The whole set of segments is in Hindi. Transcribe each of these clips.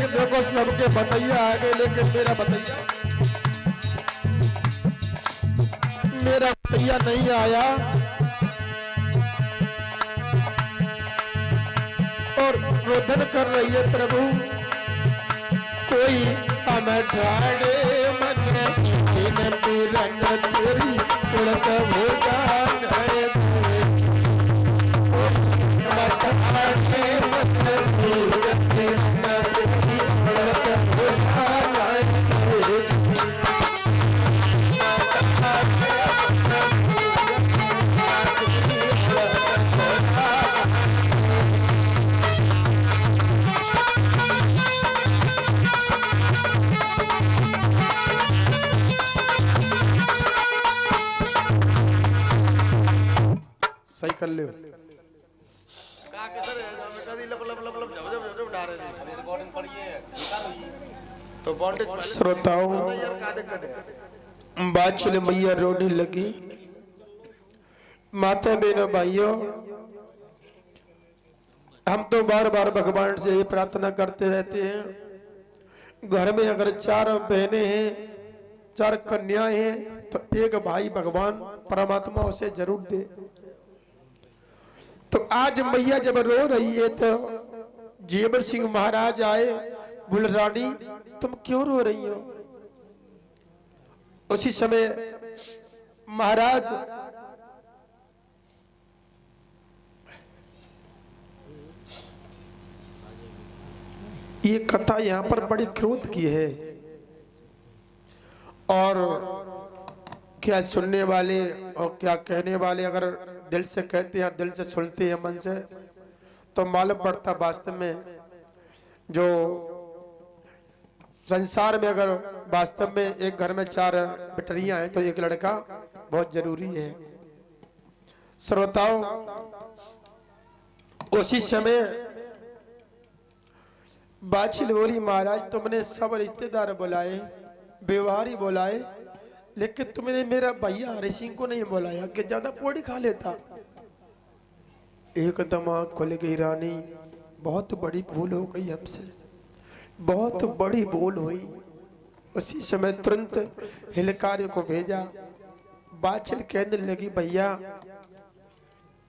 कि देखो सबके बतैया आ गए, लेकिन मेरा बतैया नहीं आया। और रोदन कर रही है प्रभु, कोई हमें ठाड़े मन मिलन तेरी उड़त हो जाए, सही कर ले। श्रोताओं, बादशाह मैया रोने लगी। माता बहनों भाइयों, हम तो बार बार भगवान से ये प्रार्थना करते रहते हैं, घर में अगर 4 बहनें हैं, 4 कन्याएं हैं, तो एक भाई भगवान परमात्मा उसे जरूर दे। तो आज मैया जब रो रही है तो जेवर सिंह महाराज आए, बोल रानी तुम क्यों रो रही हो? उसी समय महाराज ये कथा यहाँ पर बड़ी क्रोध की है, और क्या सुनने वाले और क्या कहने वाले अगर दिल से कहते हैं, दिल से सुनते हैं, मन से, तो मालूम पड़ता वास्तव में जो संसार में अगर वास्तव में एक घर में 4 बेटरियां हैं तो एक लड़का बहुत जरूरी है। श्रोताओं, उसी समय बादशाह बोली महाराज तुमने सब रिश्तेदार बुलाए, व्यवहारी बुलाए, लेकिन तुमने मेरा भैया हरि सिंह को नहीं बुलाया कि ज्यादा पोड़ी खा लेता। एकदम आँख खुल गई रानी, बहुत बड़ी भूल हो गई हमसे, बहुत बड़ी भूल हुई। उसी समय तुरंत हिलकारियों को भेजा। बादशाह कहने लगी भैया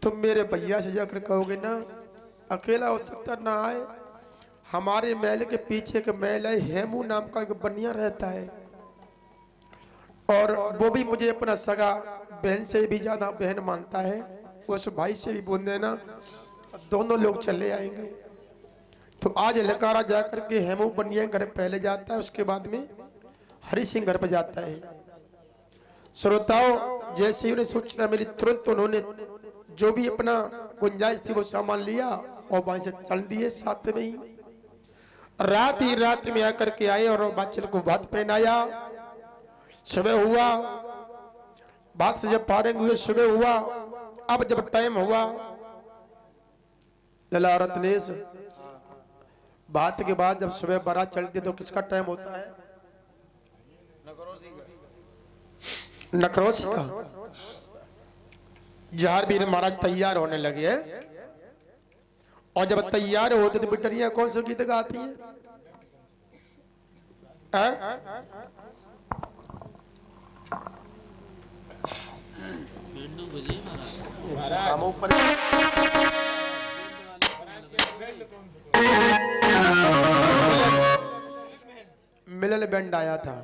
तुम मेरे भैया से जाकर कहोगे ना, अकेला हो सकता ना आए, हमारे महल के पीछे एक महल है, हेमू नाम का एक बनिया रहता है, और वो भी मुझे अपना सगा बहन से भी ज्यादा बहन मानता है, उस भाई से भी बोल देना, दोनों लोग चले आएंगे। तो आज लकारा जाकर के हेमू बनिया घर पहले जाता है, उसके बाद में हरि सिंह घर पर जाता है। श्रोताओं, जैसे ही उन्हें सूचना मिली तुरंत उन्होंने जो भी अपना गुंजाइश थी वो सामान लिया और वहां से चल दिए। साथ में ही रात में आकर के आए और बादशाह को भात पहनाया। सुबह हुआ, बात से जब फारिग हुए सुबह हुआ, अब जब टाइम हुआ लला रत्नेश, बात के बाद जब सुबह बारात चलती है तो किसका टाइम होता है? नकरोशी का। जहारवीर महाराज तैयार होने लगे हैं, और जब तैयार होते तो बिटरियां कौन सा गीत गाती हैं? हम ऊपर मिलन बैंड आया था।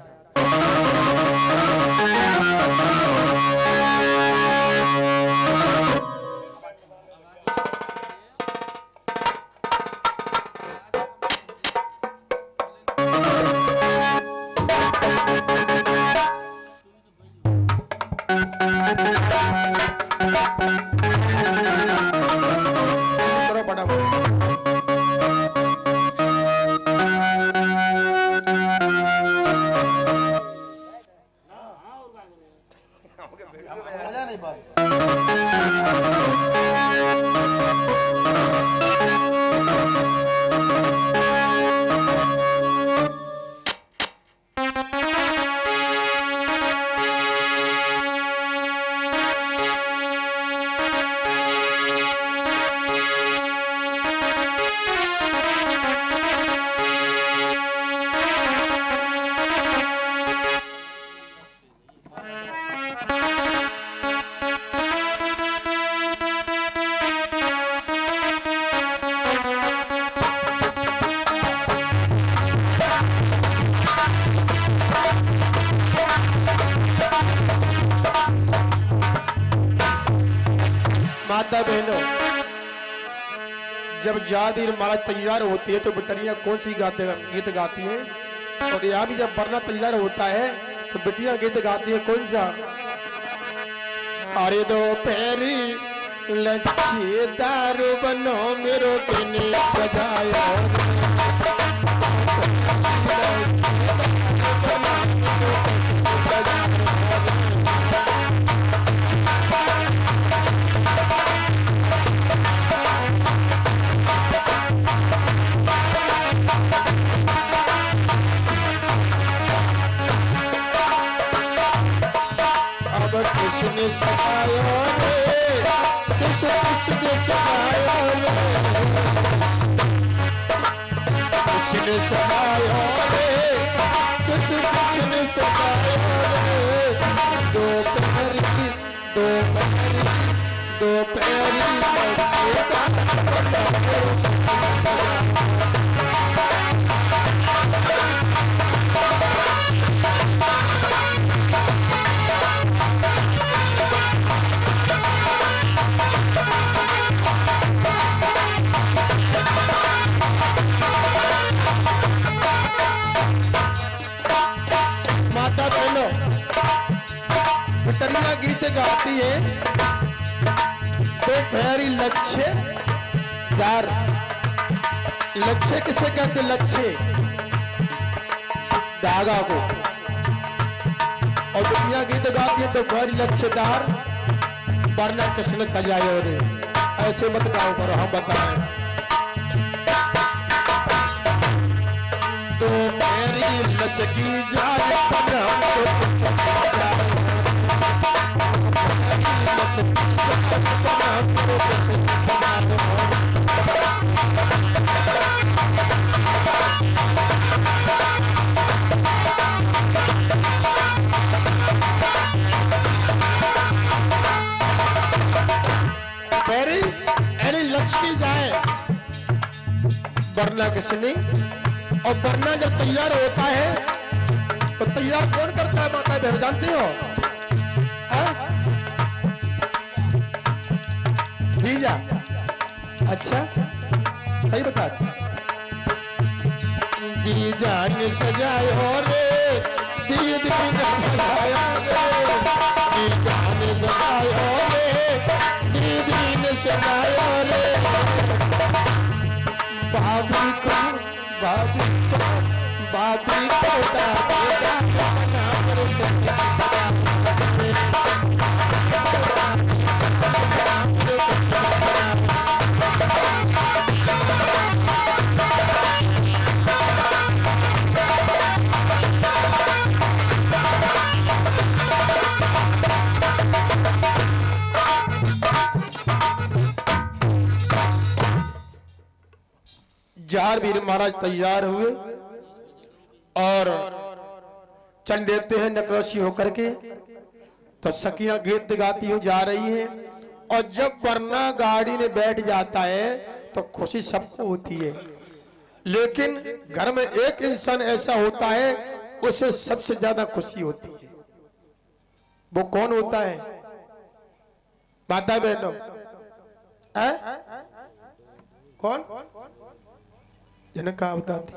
माता बहनों, जब जादीर महाराज तैयार होती है तो बिटियां कौन सी गीत गाती हैं? और यहाँ भी जब वरना तैयार होता है तो बिटियां गीत गाती है कौन सा? अरे दो पैरी लच्छी दारू बनो मेरो किने सजाया किसने सजाया रे, किसने सजाया रे, किसने सजाया रे, किसने सजाया रे। दो पैरी बिटिया गीत गाती है। तो पैरी लच्छे दार, लच्छे किसे कहते? लच्छे धागा को। और बिटिया गीत गाती है तो पैरी लच्छेदार वरना किसने सजाया रे। ऐसे मत गाओ करो, हम बताएं। तो पैरी लचकी जाए पैरी ऐनी लचकी जाए वरना किसने। और वरना जब तैयार होता है तो तैयार कौन करता है माता बहन जानती हो? जीजा? अच्छा सही बता। जीजा ने सजाया रे, दीदी ने सजाया रे, जीजा ने सजाया रे, दीदी ने सजाया रे। भाभी को जार वीर महाराज तैयार हुए और चल देते हैं नकरोशी होकर के। तो सखियां गीत गाती हुई जा रही हैं। और जब वरना गाड़ी में बैठ जाता है तो खुशी सबको होती है, लेकिन घर में एक इंसान ऐसा होता है उसे सबसे ज्यादा खुशी होती है। वो कौन होता है माता बहनों? कौन? जनका बताती।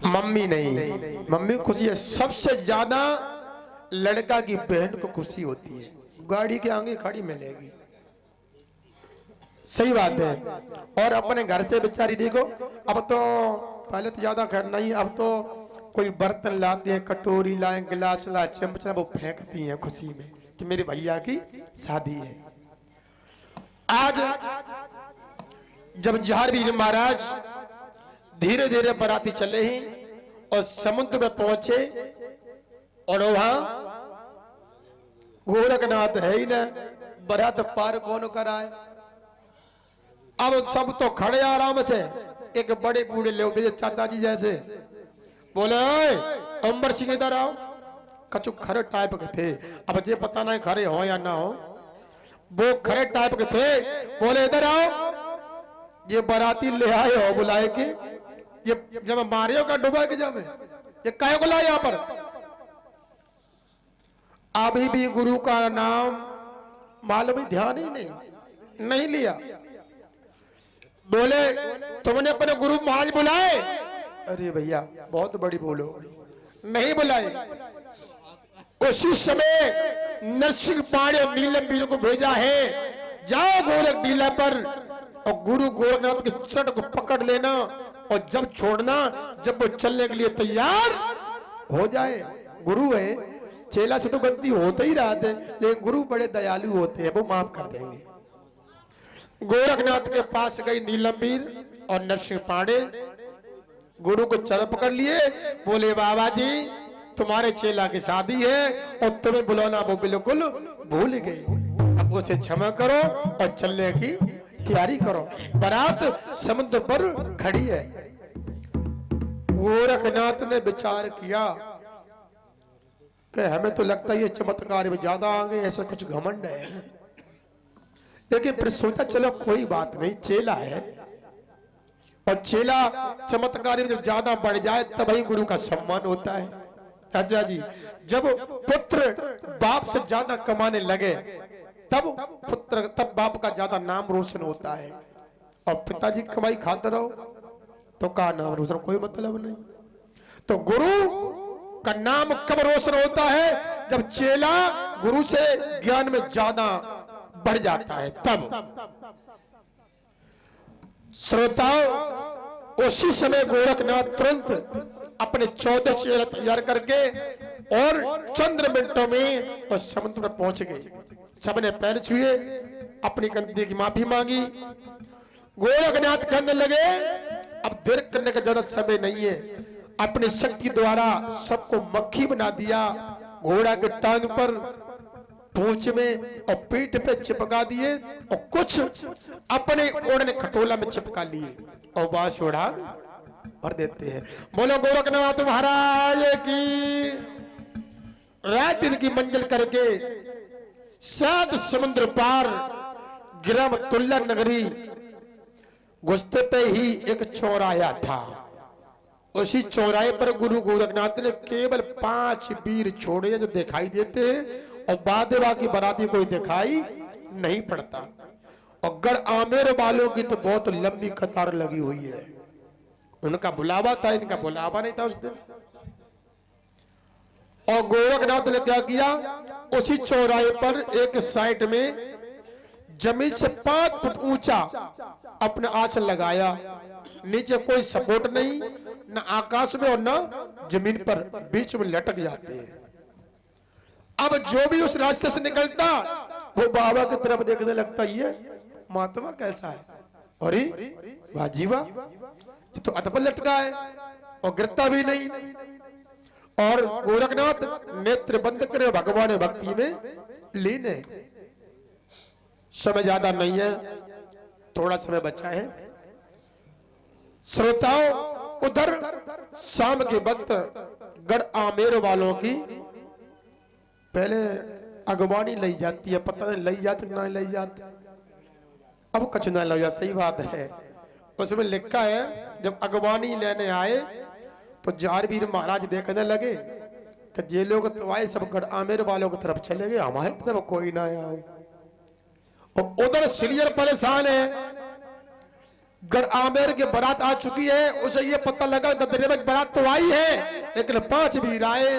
मम्मी नहीं, मम्मी को खुशी है। सबसे ज्यादा लड़का की बहन को खुशी होती है। गाड़ी के आगे खड़ी मिलेगी, सही बात है। और अपने घर से बेचारी देखो, अब तो पहले तो ज्यादा खैर नहीं, अब तो कोई बर्तन लाते हैं, कटोरी लाए, गिलास लाए, चम्मच वो फेंकती हैं खुशी में कि मेरे भैया की शादी है। आज जब झारवीर महाराज धीरे धीरे बराती चले ही और समुद्र में पहुंचे और वहां गोरखनाथ है ही ना, बरात पार कौन कराए? अब सब तो खड़े आराम से। एक बड़े बूढ़े लोग थे चाचा जी जैसे, बोले अमर सिंह इधर आओ। कछु खरे टाइप के थे, अब जे पता नहीं खरे हो या ना हो, वो खरे टाइप के थे। बोले इधर आओ, ये बराती ले आए हो बुलाए के, ये जब मारियो का डुबा के जब ये काहे को लाए यहाँ पर? अभी भी गुरु का नाम मालूम ही ध्यान ही नहीं लिया। बोले तुमने अपने गुरु महाराज बुलाए? अरे भैया बहुत बड़ी बोलो, नहीं बुलाए। उसी समय नरसिंह पांडे और नीलम को भेजा है, जाओ गोरख टीला पर और गुरु गोरखनाथ के चरण को पकड़ लेना, और जब छोड़ना जब वो चलने के लिए तैयार हो जाए। गुरु है, चेला से तो गलती होते ही रहते, लेकिन गुरु बड़े दयालु होते हैं, वो माफ कर देंगे। गोरखनाथ के पास गई नीलम और नरसिंह पांडे, गुरु को चरण पकड़ लिए। बोले बाबा जी तुम्हारे चेला की शादी है और तुम्हें बुलाना वो बिल्कुल भूल गए, अब उसे क्षमा करो और चलने की तैयारी करो। बारात समुद्र पर खड़ी है। गोरखनाथ ने विचार किया कि हमें तो लगता है ये चमत्कार में ज्यादा आ गए, ऐसा कुछ घमंड है, लेकिन फिर सोचा चलो कोई बात नहीं, चेला है और चेला चमत्कार में जब ज्यादा बढ़ जाए तब ही गुरु का सम्मान होता है। चाचा जी जब पुत्र बाप से ज्यादा कमाने लगे तब बाप का ज्यादा नाम रोशन होता है, और पिताजी की कमाई खाते रहो तो का नाम रोशन, कोई मतलब नहीं। तो गुरु का नाम कब रोशन होता है? जब चेला गुरु से ज्ञान में ज्यादा बढ़ जाता है तब। श्रोताओं उसी समय गोरखनाथ तुरंत अपने 14 चेला तैयार करके और चंद मिनटों में तो समुद्र में पहुंच गए। सबने पैर छुए, अपनी गलती की माफी मांगी। गोरखनाथ कहने लगे अब देर करने का ज्यादा समय नहीं है, अपनी शक्ति द्वारा सबको मक्खी बना दिया, घोड़ा के टांग पर, पूंछ में और पीठ पे चिपका दिए और कुछ अपने ओढ़ने खटोला में चिपका लिए और बांस उड़ा भर देते हैं। बोलो गोरखनाथ महाराज की। रात दिन की मंजिल करके 7 समुद्र पार ग्राम तुल्ला नगरी घुसते पे ही एक चौराया था। उसी चौराहे पर गुरु गोरखनाथ ने केवल 5 वीर छोड़े जो दिखाई देते हैं, और बाद बाकी बराती कोई दिखाई नहीं पड़ता। और गढ़ आमेर वालों की तो बहुत लंबी कतार लगी हुई है। उनका बुलावा था, इनका बुलावा नहीं था उस दिन। और गोरखनाथ ने क्या किया, उसी चौराहे पर एक साइड में जमीन से 5 फुट ऊंचा अपना आसन लगाया, नीचे कोई सपोर्ट नहीं, न आकाश में और न जमीन पर, बीच में लटक जाते हैं। अब जो भी उस रास्ते से निकलता वो बाबा की तरफ देखने लगता, ये महात्मा कैसा है, अरे वाह जी वाह, तो अधपल लटका है और गिरता भी नहीं। और गोरखनाथ नेत्र बंद करे भगवान भक्ति में लीन है। समय ज्यादा नहीं है, थोड़ा समय बचा है। श्रोताओं उधर शाम के वक्त गढ़ आमेर वालों की पहले अगवानी लाई जाती है, पता नहीं लाई जाती ना लाई जाती, अब कछ ना लाई जाती, सही बात है। उसमें लिखा है जब अगवानी लेने आए तो जारवीर महाराज देखने लगे कि जे लोग तो आए सब गढ़ आमेर वालों की तरफ चले गए, हमारे तरफ कोई ना आया। और उधर सीरियल परेशान है, गढ़ आमेर की बारात आ चुकी है, उसे ये पता लगा ददरेवा की बारात तो आई है, लेकिन 5 वीर आए,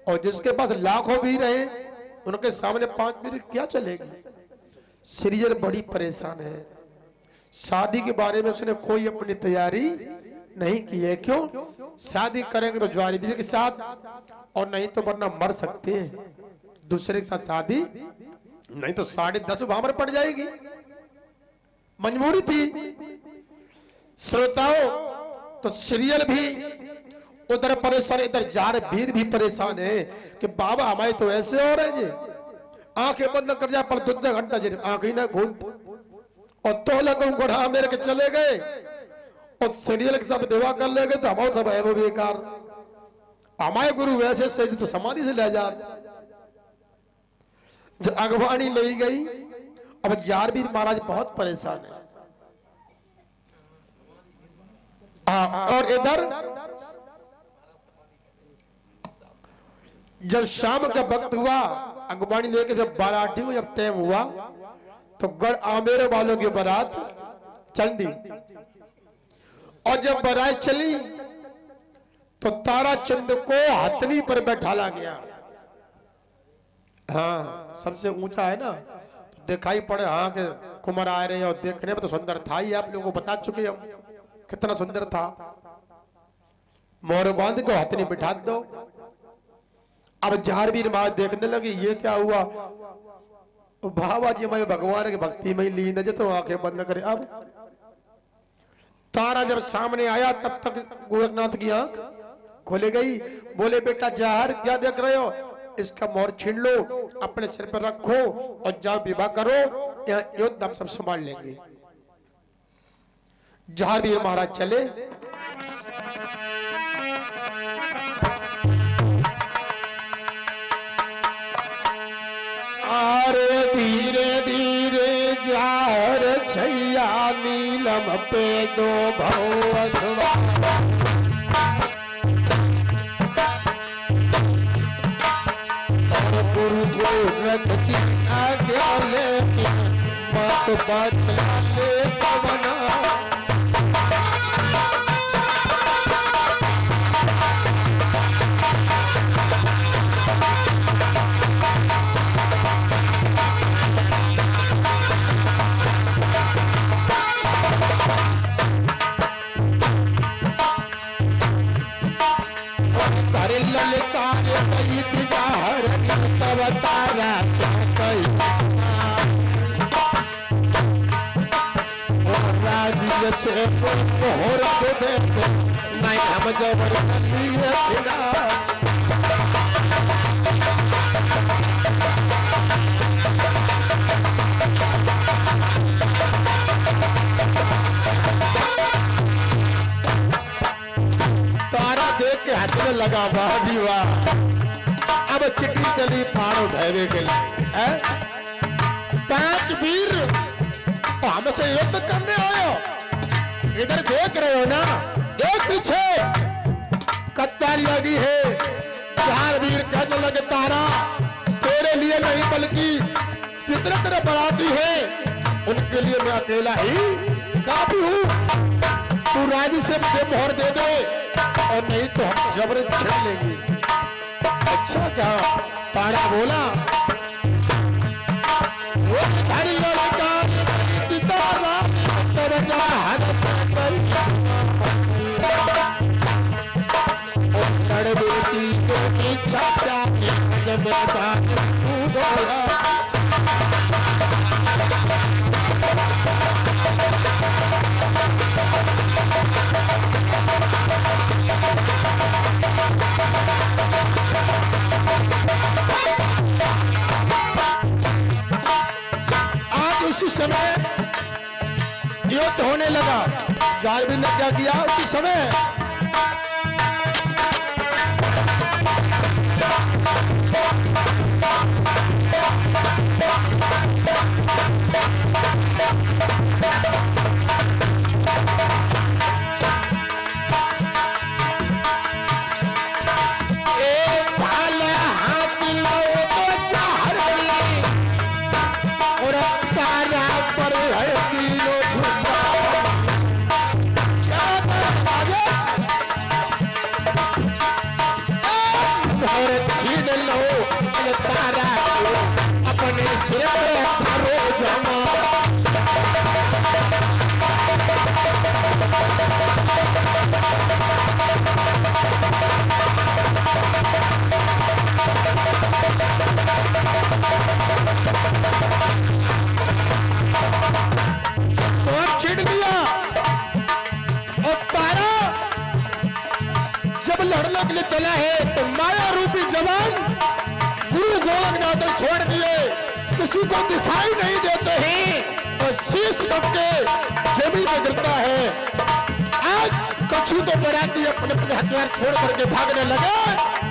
और जिसके पास लाखों वीर हैं उनके सामने 5 वीर क्या चलेगी। सीरियल बड़ी परेशान है। शादी के बारे में उसने कोई अपनी तैयारी नहीं की है। क्यों? शादी करेंगे तो ज्वारीवीर के साथ, और नहीं तो वरना मर सकते हैं दूसरे के साथ शादी, नहीं तो 10.5 भामर पड़ जाएगी, मजबूरी थी। श्रोताओं तो सीरियल भी उधर परेशान, इधर जारवीर भी परेशान है कि बाबा हमारे तो ऐसे हो रहे जी, आंखें बंद कर जाए पर 2 घंटा जी आंख ही ना खोल, और तो लगो गढ़ा मेरे के चले गए और सीरियल के साथ विवाह कर ले गए, तो हमारे सब है वो बेकार। हमारे गुरु वैसे से तो समाधि से ले जा। जब अगवानी ले गई, अब जारवीर महाराज बहुत परेशान है। और इधर जब शाम का वक्त हुआ, अगवानी लेके जब बाराती को जब टाइम हुआ, तो गढ़ आमेर वालों की बारात चल दी। और जब बारात चली तो ताराचंद को हथनी पर बैठाला गया। हाँ, सबसे ऊंचा है ना, तो दिखाई पड़े हाँ के कुमार आ रहे हैं, और देखने में तो सुंदर था ही, आप लोगों को बता चुके हम कितना सुंदर था। मोर बांध को हथनी बिठा दो। अब झारवीर महाराज देखने लगे ये क्या हुआ। बाबा जी मैं भगवान की भक्ति में लीन है, तो आंखें बंद करे। अब तारा जब सामने आया तब तक गोरखनाथ की आंख खोले गई। बोले बेटा जहर क्या देख रहे हो, इसका मोहर छीन लो, अपने सिर पर रखो और जाओ विवाह करो, एकदम सब संभाल लेंगे। झारवीर महाराज चले। अरे धीरे धीरे जार छैया नीलम पे दो भवसवा। और गुरु गोरख की आज्ञा लेके बात बाचला ले पवना। से मोहर दे देते नहीं हम जबरदस्ती है छिड़ा। तारा देख के हंसने लगा, वाह जी वाह। अब चिट्ठी चली पार उठावे के लिए। 5 वीर हमसे युद्ध करने आयो, इधर देख रहे हो ना, देख पीछे कत्तार लगी है। झारवीर कहने लगे तारा तेरे लिए नहीं बल्कि जितने तेरे बराती है उनके लिए मैं अकेला ही काफी हूं। तू राजी से मुझे मोहर दे दे और नहीं तो हम जबरन छीन लेंगे। अच्छा क्या तारा बोला, वो बेटी को इच्छा जब आज उसी समय युद्ध होने लगा। झारवीर ने क्या किया उसी समय, चला है तो माया रूपी जवान गुरु गोरखनाथ छोड़ दिए, किसी को दिखाई नहीं देते हैं और शीश के जमीन में गिरता है। आज कछु तो बराती अपने अपने हथियार छोड़ करके भागने लगे,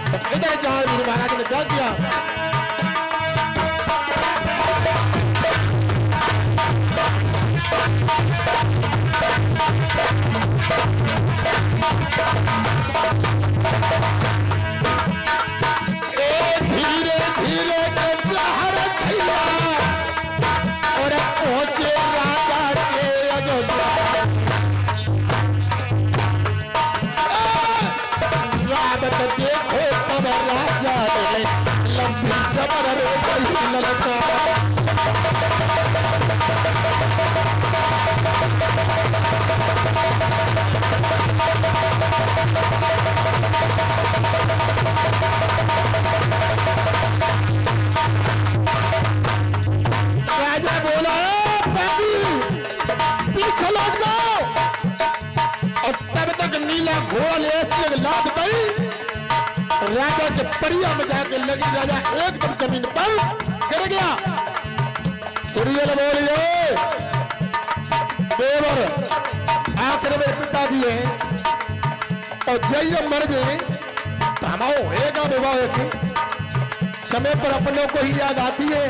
तो इधर झारवीर महाराज ने क्या किया, पीछे लौट गए और तब तक नीला घोड़ा ले ऐसी लाद गई राजा के परिया में जाके लगी। राजा एकदम जमीन पर गिर गया। सीरियल बोलिए देवर आखिर में पिताजी है और जय मर गए तमाओ एक विवाह की समय पर अपनों को ही याद आती है।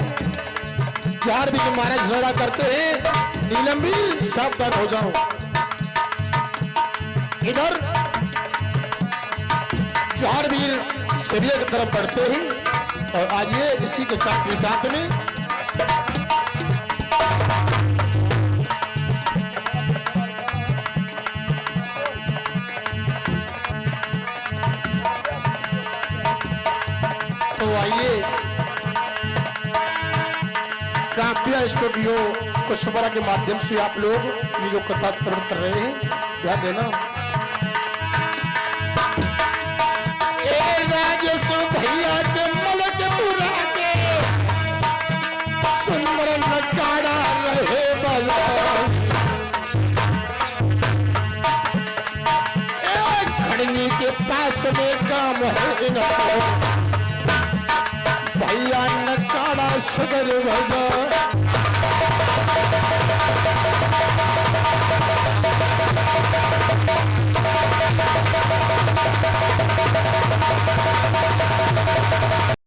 जार भी महाराज झगड़ा करते हैं नीलमवीर सावधान हो जाओ। इधर जार सीरिया की तरफ बढ़ते हैं और आज ये इसी के साथ में तो आइए काव्या स्टूडियो कुशवाहा के माध्यम से आप लोग ये जो कथा श्रवण कर रहे हैं ध्यान देना। भैया के मलकपुरा के सुंदर नगाड़ा रहे बजा घड़नी के पास में काम है इनको भैया नगाड़ा सुगर बजा